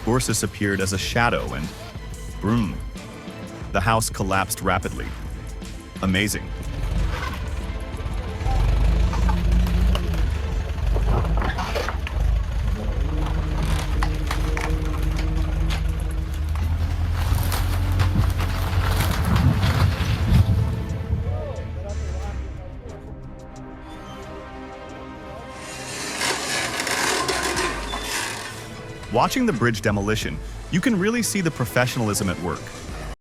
Ursus appeared as a shadow and boom, the house collapsed rapidly. Amazing. Watching the bridge demolition, you can really see the professionalism at work.